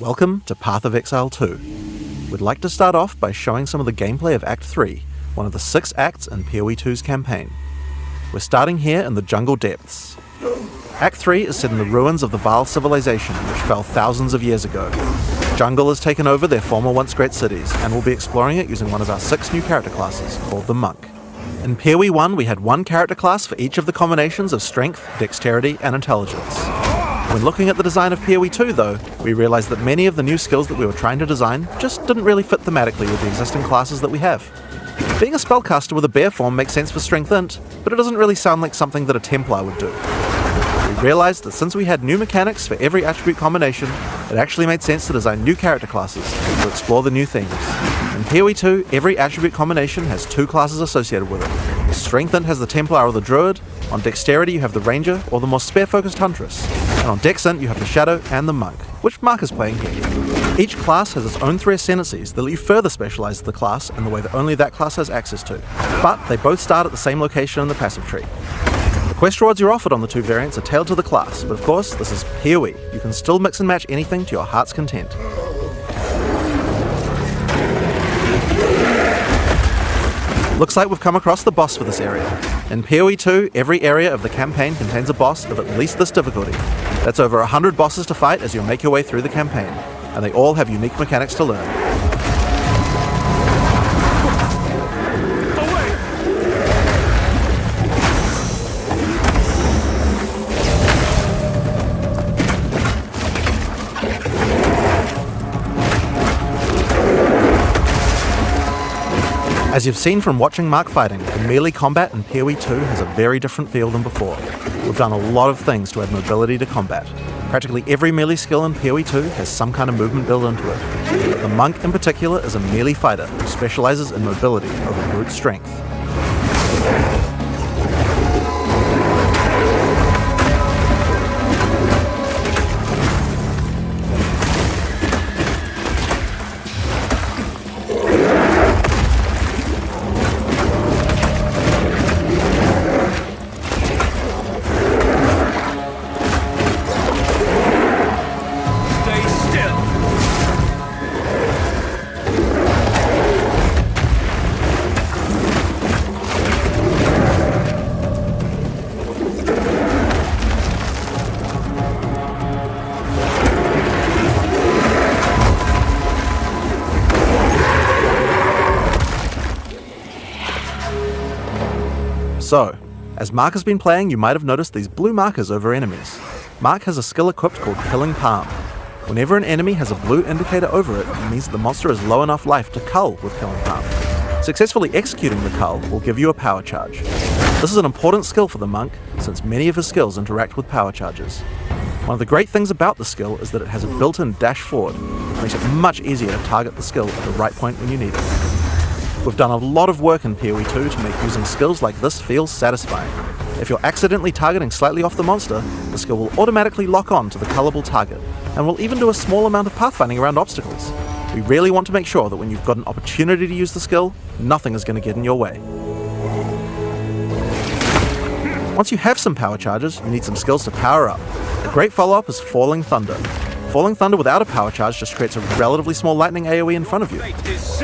Welcome to Path of Exile 2. We'd like to start off by showing some of the gameplay of Act 3, one of the 6 acts in PoE 2's campaign. We're starting here in the jungle depths. Act 3 is set in the ruins of the Vaal civilization, which fell thousands of years ago. Jungle has taken over their former once great cities, and we'll be exploring it using one of our 6 new character classes, called the Monk. In PoE 1, we had one character class for each of the combinations of Strength, Dexterity, and Intelligence. When looking at the design of PoE 2 though, we realised that many of the new skills that we were trying to design just didn't really fit thematically with the existing classes that we have. Being a spellcaster with a bear form makes sense for Strength Int, but it doesn't really sound like something that a Templar would do. We realised that since we had new mechanics for every attribute combination, it actually made sense to design new character classes to explore the new themes. In PoE 2, every attribute combination has 2 classes associated with it. Strength Int has the Templar or the Druid, on Dexterity you have the Ranger or the more spear-focused Huntress, and on Dex Int you have the Shadow and the Monk, which Mark is playing here. Each class has its own 3 ascendancies that let you further specialise the class in the way that only that class has access to, but they both start at the same location in the passive tree. The quest rewards you're offered on the 2 variants are tailored to the class, but of course this is PoE. You can still mix and match anything to your heart's content. Looks like we've come across the boss for this area. In PoE 2, every area of the campaign contains a boss of at least this difficulty. That's over 100 bosses to fight as you make your way through the campaign, and they all have unique mechanics to learn. As you've seen from watching Mark fighting, the melee combat in PoE 2 has a very different feel than before. We've done a lot of things to add mobility to combat. Practically every melee skill in PoE 2 has some kind of movement built into it. The Monk in particular is a melee fighter who specialises in mobility over brute strength. So, as Mark has been playing, you might have noticed these blue markers over enemies. Mark has a skill equipped called Killing Palm. Whenever an enemy has a blue indicator over it, it means that the monster has low enough life to cull with Killing Palm. Successfully executing the cull will give you a power charge. This is an important skill for the Monk, since many of his skills interact with power charges. One of the great things about the skill is that it has a built-in dash forward, which makes it much easier to target the skill at the right point when you need it. We've done a lot of work in PoE 2 to make using skills like this feel satisfying. If you're accidentally targeting slightly off the monster, the skill will automatically lock on to the cullable target, and will even do a small amount of pathfinding around obstacles. We really want to make sure that when you've got an opportunity to use the skill, nothing is going to get in your way. Once you have some power charges, you need some skills to power up. A great follow-up is Falling Thunder. Falling Thunder without a power charge just creates a relatively small lightning AoE in front of you.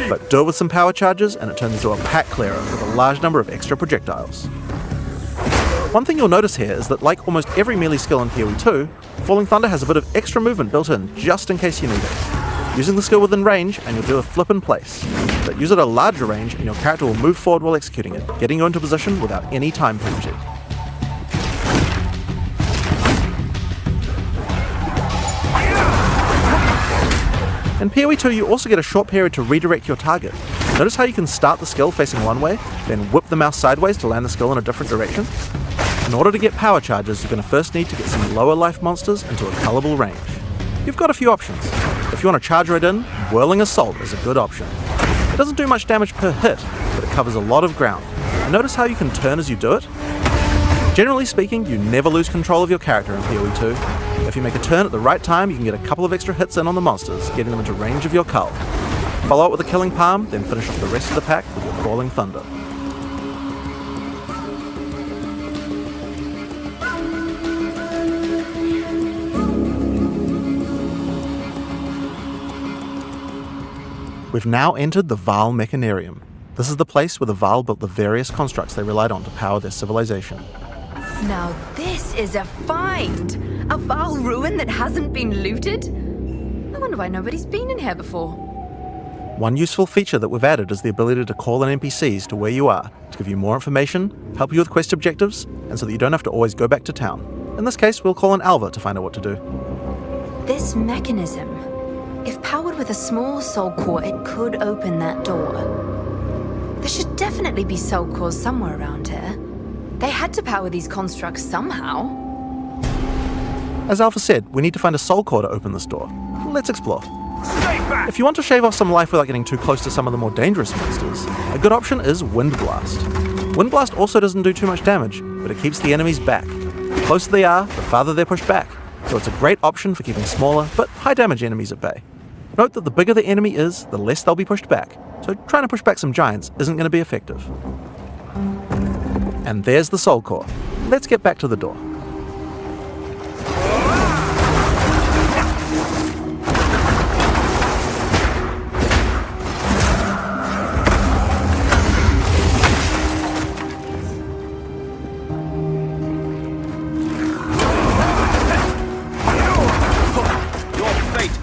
But do it with some power charges and it turns into a pack clearer with a large number of extra projectiles. One thing you'll notice here is that like almost every melee skill in PoE 2, Falling Thunder has a bit of extra movement built in just in case you need it. Using the skill within range and you'll do a flip in place, but use it at a larger range and your character will move forward while executing it, getting you into position without any time penalty. In PoE 2 you also get a short period to redirect your target. Notice how you can start the skill facing one way, then whip the mouse sideways to land the skill in a different direction? In order to get power charges, you're going to first need to get some lower life monsters into a cullable range. You've got a few options. If you want to charge right in, Whirling Assault is a good option. It doesn't do much damage per hit, but it covers a lot of ground. And notice how you can turn as you do it? Generally speaking, you never lose control of your character in PoE 2. If you make a turn at the right time, you can get a couple of extra hits in on the monsters, getting them into range of your cull. Follow up with a Killing Palm, then finish off the rest of the pack with your Falling Thunder. We've now entered the Vaal Mechanarium. This is the place where the Vaal built the various constructs they relied on to power their civilization. Now this is a find! A Vaal ruin that hasn't been looted? I wonder why nobody's been in here before. One useful feature that we've added is the ability to call in NPCs to where you are, to give you more information, help you with quest objectives, and so that you don't have to always go back to town. In this case, we'll call in Alva to find out what to do. This mechanism, if powered with a small soul core, it could open that door. There should definitely be soul cores somewhere around here. They had to power these constructs somehow. As Alpha said, we need to find a soul core to open this door. Let's explore. If you want to shave off some life without getting too close to some of the more dangerous monsters, a good option is Wind Blast. Wind Blast also doesn't do too much damage, but it keeps the enemies back. The closer they are, the farther they're pushed back, so it's a great option for keeping smaller but high damage enemies at bay. Note that the bigger the enemy is, the less they'll be pushed back, so trying to push back some giants isn't going to be effective. And there's the soul core. Let's get back to the door.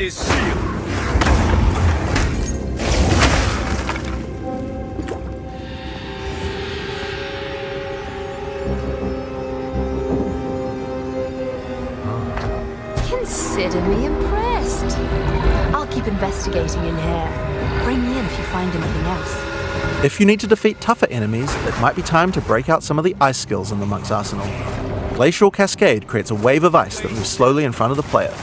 Is sealed. Consider me impressed. I'll keep investigating in here. Bring me in if you find anything else. If you need to defeat tougher enemies, it might be time to break out some of the ice skills in the monk's arsenal. Glacial Cascade creates a wave of ice that moves slowly in front of the player.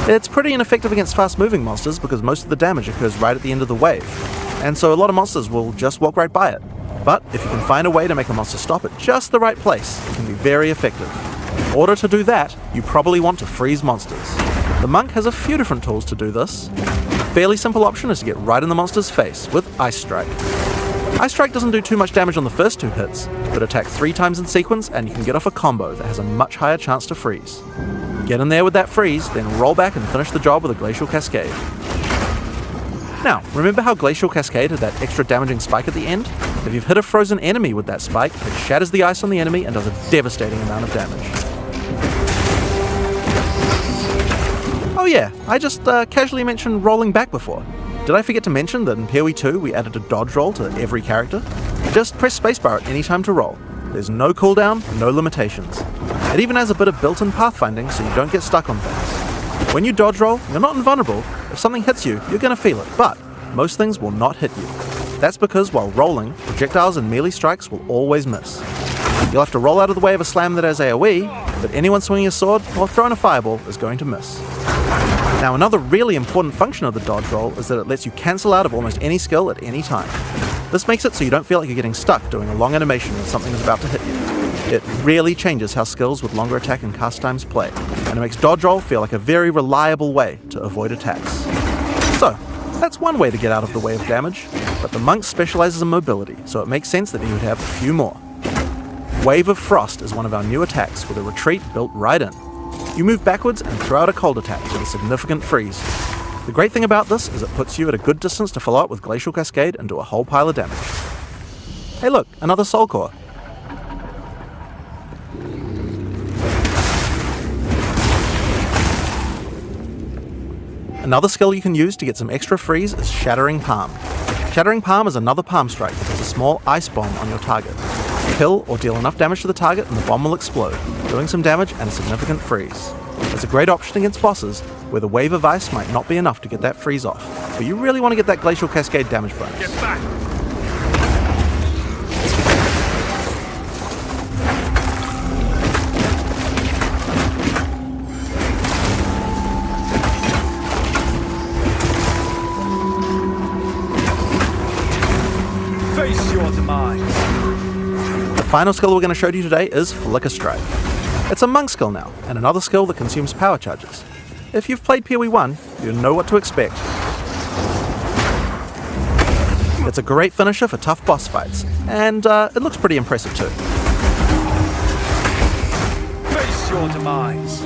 It's pretty ineffective against fast-moving monsters because most of the damage occurs right at the end of the wave, and so a lot of monsters will just walk right by it. But if you can find a way to make a monster stop at just the right place, it can be very effective. In order to do that, you probably want to freeze monsters. The monk has a few different tools to do this. A fairly simple option is to get right in the monster's face with Ice Strike. Ice Strike doesn't do too much damage on the first 2 hits, but attack 3 times in sequence and you can get off a combo that has a much higher chance to freeze. Get in there with that freeze, then roll back and finish the job with a Glacial Cascade. Now, remember how Glacial Cascade had that extra damaging spike at the end? If you've hit a frozen enemy with that spike, it shatters the ice on the enemy and does a devastating amount of damage. Oh yeah, I just casually mentioned rolling back before. Did I forget to mention that in PoE 2 we added a dodge roll to every character? Just press spacebar at any time to roll. There's no cooldown, no limitations. It even has a bit of built-in pathfinding so you don't get stuck on things. When you dodge roll, you're not invulnerable. If something hits you, you're going to feel it, but most things will not hit you. That's because while rolling, projectiles and melee strikes will always miss. You'll have to roll out of the way of a slam that has AoE, but anyone swinging a sword or throwing a fireball is going to miss. Now, another really important function of the dodge roll is that it lets you cancel out of almost any skill at any time. This makes it so you don't feel like you're getting stuck doing a long animation when something is about to hit you. It really changes how skills with longer attack and cast times play, and it makes dodge roll feel like a very reliable way to avoid attacks. So, that's one way to get out of the way of damage, but the monk specializes in mobility, so it makes sense that he would have a few more. Wave of Frost is one of our new attacks with a retreat built right in. You move backwards and throw out a cold attack with a significant freeze. The great thing about this is it puts you at a good distance to follow up with Glacial Cascade and do a whole pile of damage. Hey look, another soul core. Another skill you can use to get some extra freeze is Shattering Palm. Shattering Palm is another palm strike that puts a small ice bomb on your target. Kill or deal enough damage to the target and the bomb will explode, doing some damage and a significant freeze. It's a great option against bosses where the wave of ice might not be enough to get that freeze off, but you really want to get that Glacial Cascade damage bonus. Get back! Face your demise. The final skill we're going to show you today is Flicker Strike. It's a monk skill now, and another skill that consumes power charges. If you've played PoE 1, you know what to expect. It's a great finisher for tough boss fights, and it looks pretty impressive too. Face your demise.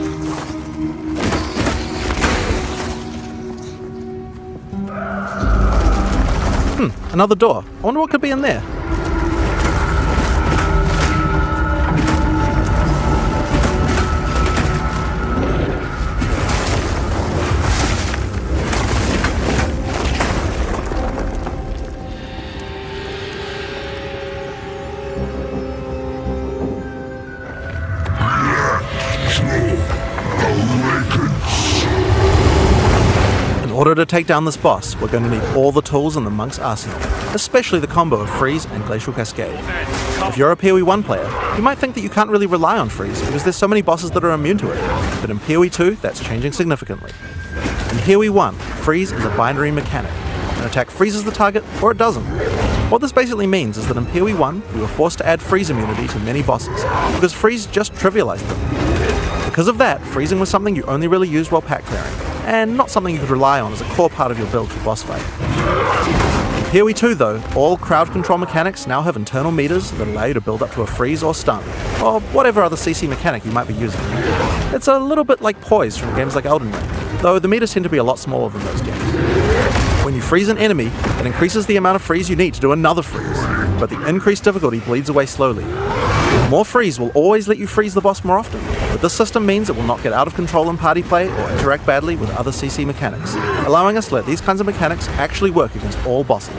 Another door. I wonder what could be in there. In order to take down this boss, we're going to need all the tools in the monk's arsenal, especially the combo of Freeze and Glacial Cascade. If you're a PoE 1 player, you might think that you can't really rely on Freeze because there's so many bosses that are immune to it, but in PoE 2 that's changing significantly. In PoE 1, Freeze is a binary mechanic. An attack freezes the target or it doesn't. What this basically means is that in PoE 1 we were forced to add freeze immunity to many bosses, because Freeze just trivialized them. Because of that, freezing was something you only really used while pack clearing, and not something you could rely on as a core part of your build for boss fight. In PoE 2 though, all crowd control mechanics now have internal meters that allow you to build up to a freeze or stun, or whatever other CC mechanic you might be using. It's a little bit like poise from games like Elden Ring, though the meters tend to be a lot smaller than those games. When you freeze an enemy, it increases the amount of freeze you need to do another freeze, but the increased difficulty bleeds away slowly. More freeze will always let you freeze the boss more often, but this system means it will not get out of control in party play or interact badly with other CC mechanics, allowing us to let these kinds of mechanics actually work against all bosses.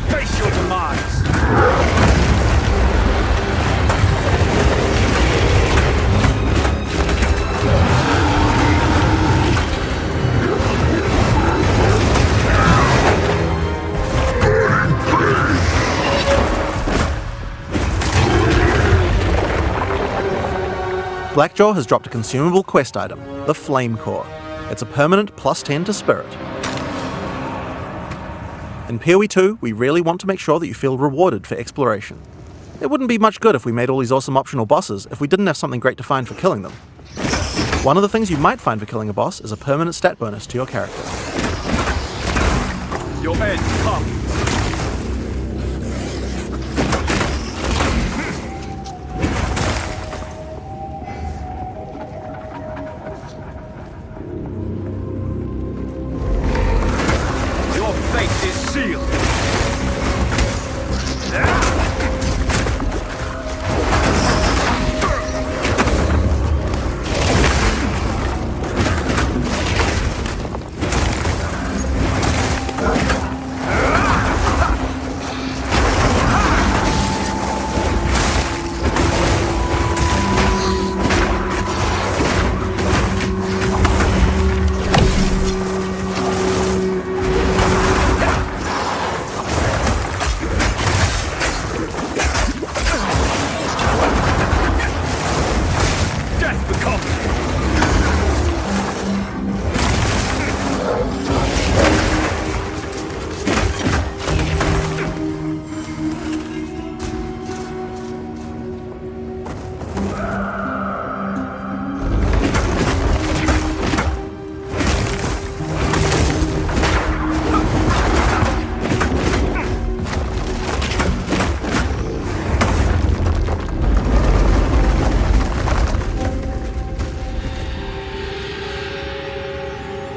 Face your demise! Blackjaw has dropped a consumable quest item, the Flame Core. It's a permanent +10 to Spirit. In PoE 2, we really want to make sure that you feel rewarded for exploration. It wouldn't be much good if we made all these awesome optional bosses if we didn't have something great to find for killing them. One of the things you might find for killing a boss is a permanent stat bonus to your character. Your end comes! Your fate is sealed!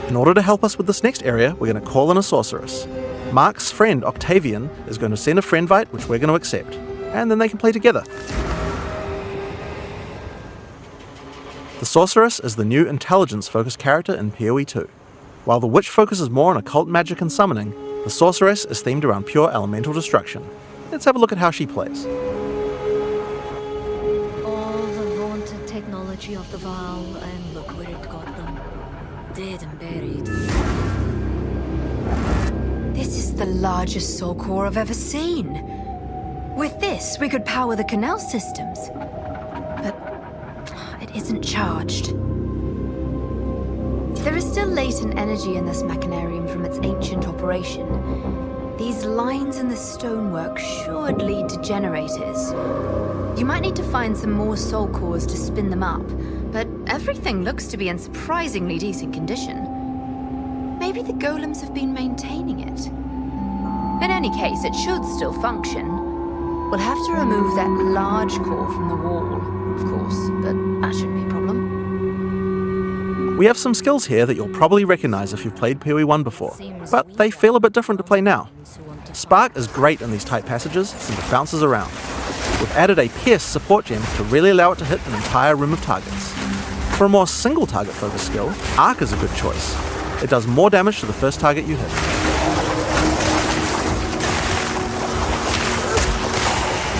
In order to help us with this next area, we're going to call in a sorceress. Mark's friend Octavian is going to send a friendvite, which we're going to accept, and then they can play together. The Sorceress is the new intelligence-focused character in PoE 2. While the Witch focuses more on occult magic and summoning, the Sorceress is themed around pure elemental destruction. Let's have a look at how she plays. All the vaunted technology of the Vaal, and look where it got them. Dead and buried. This is the largest soul core I've ever seen. With this, we could power the canal systems. But it isn't charged. There is still latent energy in this machinarium from its ancient operation. These lines in the stonework should lead to generators. You might need to find some more soul cores to spin them up, but everything looks to be in surprisingly decent condition. Maybe the golems have been maintaining it. In any case, it should still function. We'll have to remove that large core from the wall, of course, but that shouldn't be a problem. We have some skills here that you'll probably recognize if you've played PoE 1 before, but they feel a bit different to play now. Spark is great in these tight passages since it bounces around. We've added a Pierce support gem to really allow it to hit an entire room of targets. For a more single target focused skill, Arc is a good choice. It does more damage to the first target you hit.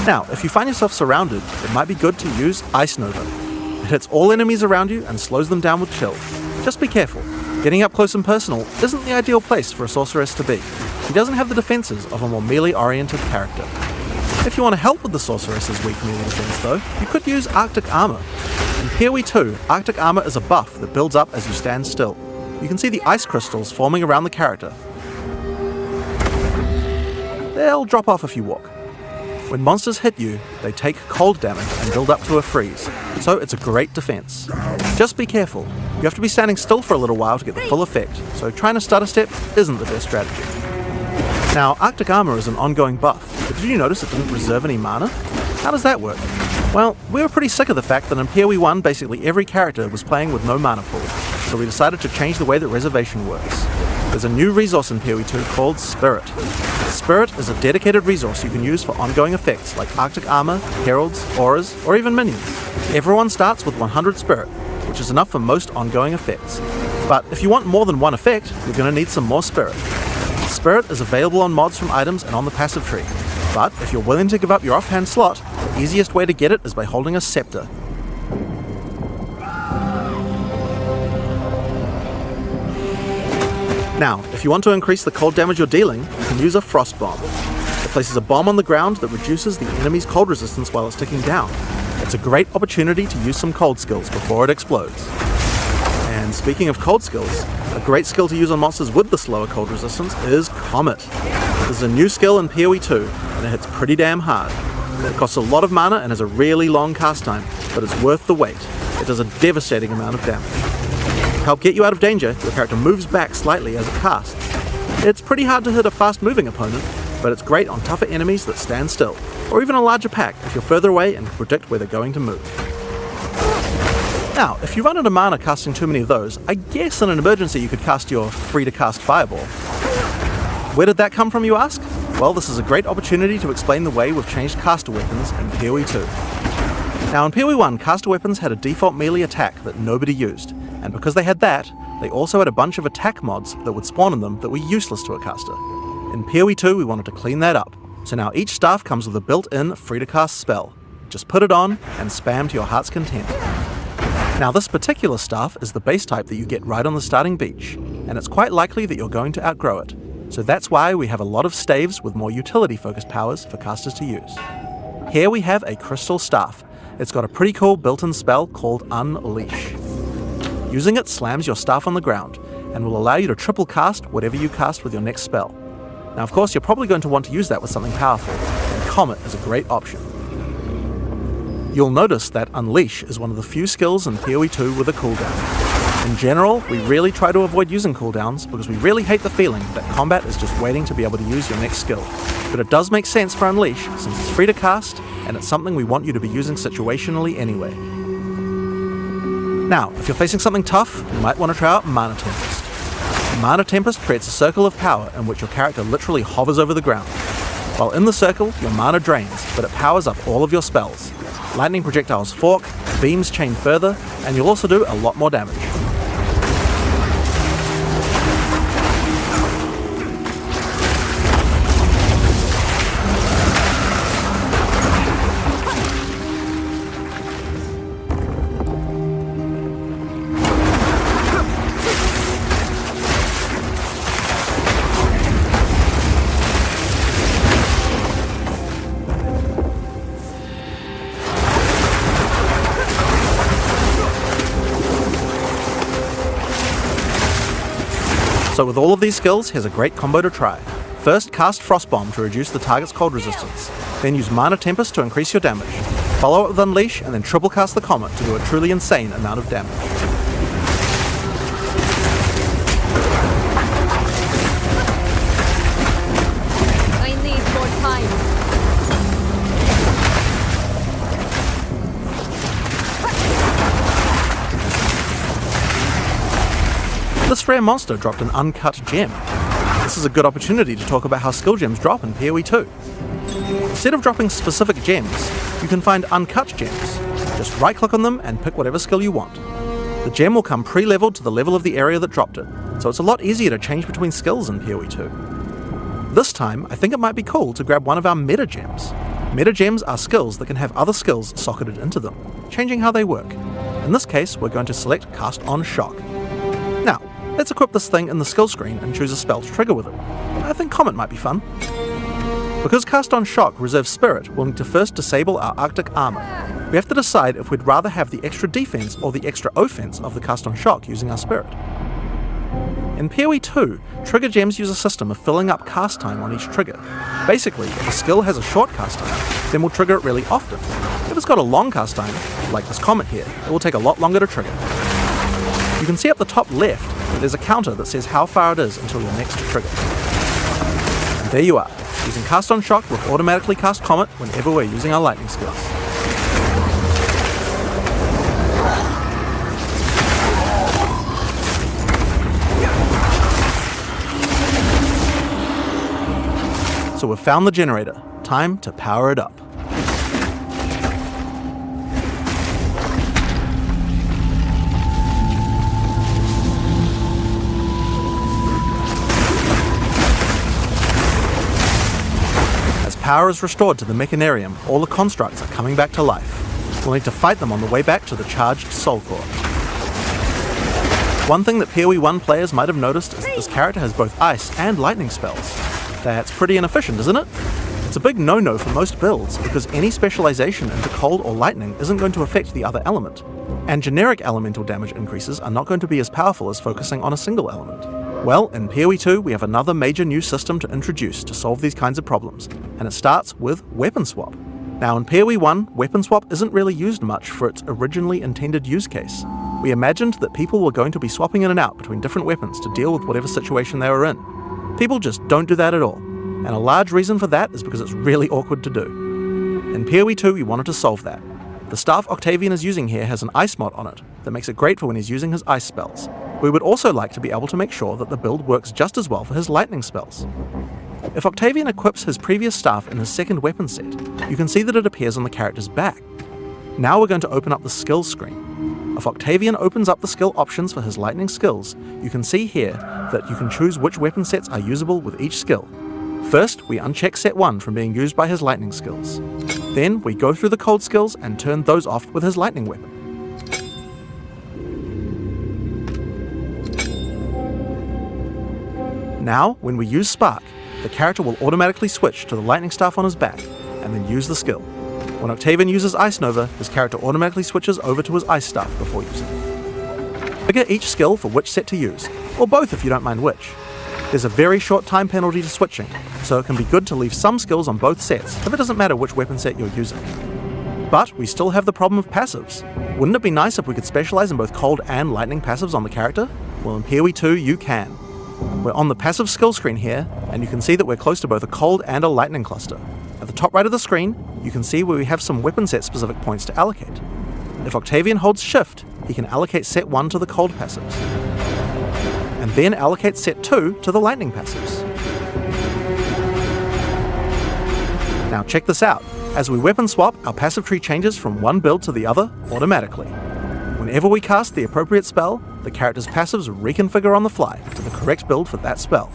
Now, if you find yourself surrounded, it might be good to use Ice Nova. It hits all enemies around you and slows them down with chill. Just be careful. Getting up close and personal isn't the ideal place for a sorceress to be. She doesn't have the defenses of a more melee-oriented character. If you want to help with the sorceress's weak melee defense though, you could use Arctic Armor. In PoE 2, Arctic Armor is a buff that builds up as you stand still. You can see the ice crystals forming around the character. They'll drop off if you walk. When monsters hit you, they take cold damage and build up to a freeze, so it's a great defense. Just be careful. You have to be standing still for a little while to get the full effect, so trying to stutter step isn't the best strategy. Now, Arctic Armor is an ongoing buff, but did you notice it didn't reserve any mana? How does that work? Well, we were pretty sick of the fact that in PoE 1 basically every character was playing with no mana pool, so we decided to change the way that reservation works. There's a new resource in PoE 2 called Spirit. Spirit is a dedicated resource you can use for ongoing effects like Arctic Armor, Heralds, Auras, or even Minions. Everyone starts with 100 Spirit, which is enough for most ongoing effects. But if you want more than one effect, you're going to need some more Spirit. Spirit is available on mods from items and on the passive tree. But if you're willing to give up your offhand slot, the easiest way to get it is by holding a Scepter. Now, if you want to increase the cold damage you're dealing, you can use a Frost Bomb. It places a bomb on the ground that reduces the enemy's cold resistance while it's ticking down. It's a great opportunity to use some cold skills before it explodes. And speaking of cold skills, a great skill to use on monsters with the slower cold resistance is Comet. This is a new skill in PoE 2, and it hits pretty damn hard. It costs a lot of mana and has a really long cast time, but it's worth the wait. It does a devastating amount of damage. To help get you out of danger, your character moves back slightly as it casts. It's pretty hard to hit a fast-moving opponent, but it's great on tougher enemies that stand still, or even a larger pack if you're further away and can predict where they're going to move. Now, if you run out of mana casting too many of those, I guess in an emergency you could cast your free-to-cast Fireball. Where did that come from, you ask? Well, this is a great opportunity to explain the way we've changed caster weapons in PoE 2. Now, in PoE 1, caster weapons had a default melee attack that nobody used, and because they had that, they also had a bunch of attack mods that would spawn in them that were useless to a caster. In PoE 2, we wanted to clean that up, so now each staff comes with a built-in free-to-cast spell. Just put it on and spam to your heart's content. Now, this particular staff is the base type that you get right on the starting beach, and it's quite likely that you're going to outgrow it, so that's why we have a lot of staves with more utility-focused powers for casters to use. Here we have a crystal staff. It's got a pretty cool built-in spell called Unleash. Using it slams your staff on the ground, and will allow you to triple cast whatever you cast with your next spell. Now, of course, you're probably going to want to use that with something powerful, and Comet is a great option. You'll notice that Unleash is one of the few skills in PoE 2 with a cooldown. In general, we really try to avoid using cooldowns because we really hate the feeling that combat is just waiting to be able to use your next skill. But it does make sense for Unleash since it's free to cast, and it's something we want you to be using situationally anyway. Now, if you're facing something tough, you might want to try out Mana Tempest. Mana Tempest creates a circle of power in which your character literally hovers over the ground. While in the circle, your mana drains, but it powers up all of your spells. Lightning projectiles fork, beams chain further, and you'll also do a lot more damage. So with all of these skills, here's a great combo to try. First, cast Frost Bomb to reduce the target's cold resistance. Then use Mana Tempest to increase your damage. Follow it with Unleash, and then triple cast the Comet to do a truly insane amount of damage. I need more time. This rare monster dropped an uncut gem. This is a good opportunity to talk about how skill gems drop in PoE 2. Instead of dropping specific gems, you can find uncut gems. Just right-click on them and pick whatever skill you want. The gem will come pre-leveled to the level of the area that dropped it, so it's a lot easier to change between skills in PoE 2. This time, I think it might be cool to grab one of our meta gems. Meta gems are skills that can have other skills socketed into them, changing how they work. In this case, we're going to select Cast on Shock. Now, let's equip this thing in the skill screen and choose a spell to trigger with it. I think Comet might be fun. Because Cast on Shock reserves Spirit, we'll need to first disable our Arctic armor. We have to decide if we'd rather have the extra defense or the extra offense of the Cast on Shock using our Spirit. In PoE 2, trigger gems use a system of filling up cast time on each trigger. Basically, if a skill has a short cast time, then we'll trigger it really often. If it's got a long cast time, like this Comet here, it will take a lot longer to trigger. You can see up the top left that there's a counter that says how far it is until your next trigger. And there you are. Using Cast on Shock, we'll automatically cast Comet whenever we're using our lightning skills. So we've found the generator. Time to power it up. Power is restored to the Mechanarium, all the constructs are coming back to life. We'll need to fight them on the way back to the charged Soul Core. One thing that PoE 1 players might have noticed is that this character has both ice and lightning spells. That's pretty inefficient, isn't it? It's a big no-no for most builds, because any specialization into cold or lightning isn't going to affect the other element. And generic elemental damage increases are not going to be as powerful as focusing on a single element. Well, in PoE 2 we have another major new system to introduce to solve these kinds of problems, and it starts with Weapon Swap. Now in PoE 1, Weapon Swap isn't really used much for its originally intended use case. We imagined that people were going to be swapping in and out between different weapons to deal with whatever situation they were in. People just don't do that at all, and a large reason for that is because it's really awkward to do. In PoE 2 we wanted to solve that. The staff Octavian is using here has an ice mod on it that makes it great for when he's using his ice spells. We would also like to be able to make sure that the build works just as well for his lightning spells. If Octavian equips his previous staff in his second weapon set, you can see that it appears on the character's back. Now we're going to open up the skills screen. If Octavian opens up the skill options for his lightning skills, you can see here that you can choose which weapon sets are usable with each skill. First, we uncheck set 1 from being used by his lightning skills. Then we go through the cold skills and turn those off with his lightning weapon. Now, when we use Spark, the character will automatically switch to the lightning staff on his back, and then use the skill. When Octavian uses Ice Nova, his character automatically switches over to his ice staff before using it. Figure each skill for which set to use, or both if you don't mind which. There's a very short time penalty to switching, so it can be good to leave some skills on both sets if it doesn't matter which weapon set you're using. But we still have the problem of passives. Wouldn't it be nice if we could specialize in both cold and lightning passives on the character? Well, in PoE 2 you can. We're on the passive skill screen here, and you can see that we're close to both a cold and a lightning cluster. At the top right of the screen, you can see where we have some weapon set specific points to allocate. If Octavian holds shift, he can allocate set 1 to the cold passives, and then allocate set 2 to the lightning passives. Now check this out. As we weapon swap, our passive tree changes from one build to the other automatically. Whenever we cast the appropriate spell, the character's passives reconfigure on the fly to the correct build for that spell.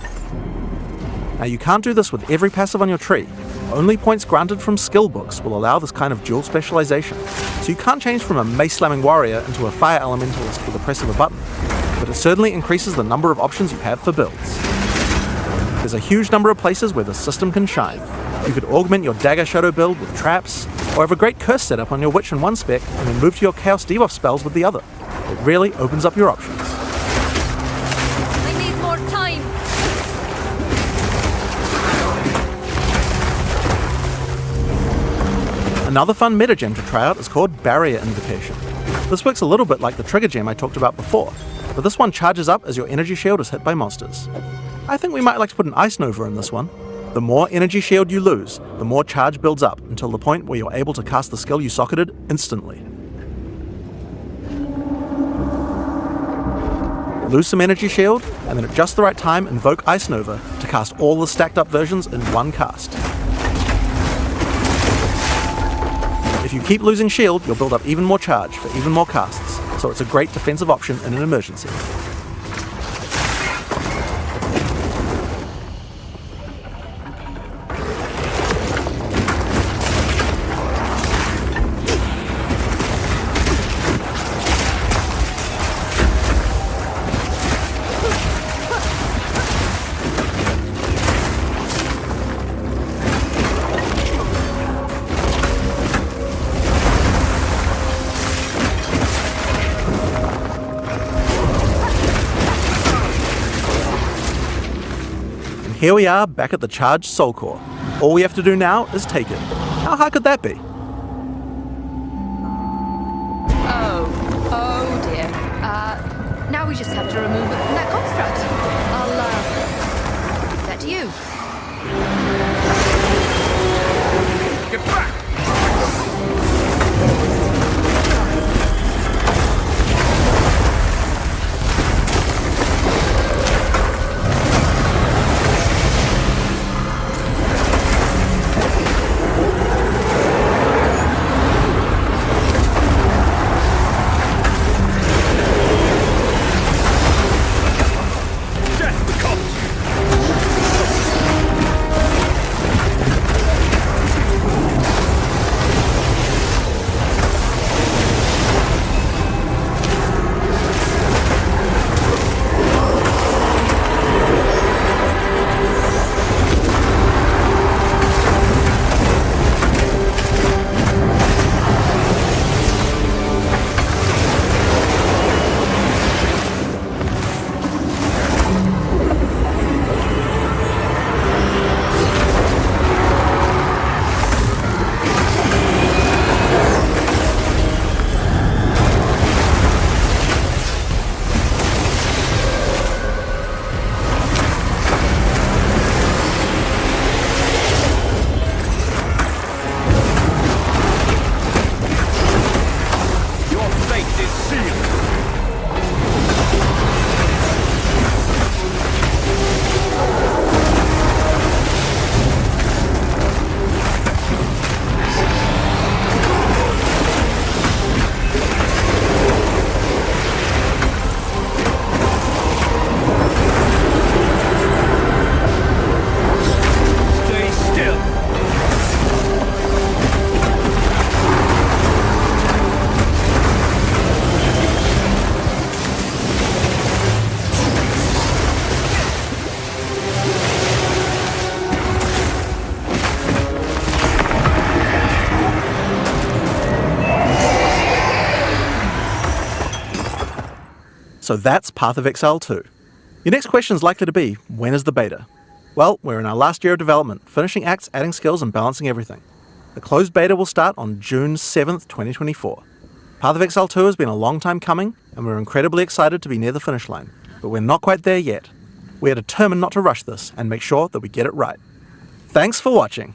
Now you can't do this with every passive on your tree. Only points granted from skill books will allow this kind of dual specialization, so you can't change from a mace-slamming warrior into a fire elementalist with the press of a button, but it certainly increases the number of options you have for builds. There's a huge number of places where the system can shine. You could augment your Dagger Shadow build with traps, or have a great curse setup on your Witch in one spec and then move to your Chaos debuff spells with the other. It really opens up your options. I need more time. Another fun meta gem to try out is called Barrier Invocation. This works a little bit like the trigger gem I talked about before, but this one charges up as your energy shield is hit by monsters. I think we might like to put an Ice Nova in this one. The more energy shield you lose, the more charge builds up until the point where you're able to cast the skill you socketed instantly. Lose some energy shield, and then at just the right time invoke Ice Nova to cast all the stacked up versions in one cast. If you keep losing shield, you'll build up even more charge for even more casts, so it's a great defensive option in an emergency. Here we are, back at the charged Soul Core. All we have to do now is take it. How hard could that be? Oh dear. Now we just have to remove that construct. I'll, give that to you. Get back! So that's Path of Exile 2. Your next question is likely to be, when is the beta? Well, we're in our last year of development, finishing acts, adding skills, and balancing everything. The closed beta will start on June 7th, 2024. Path of Exile 2 has been a long time coming, and we're incredibly excited to be near the finish line, but we're not quite there yet. We are determined not to rush this and make sure that we get it right. Thanks for watching.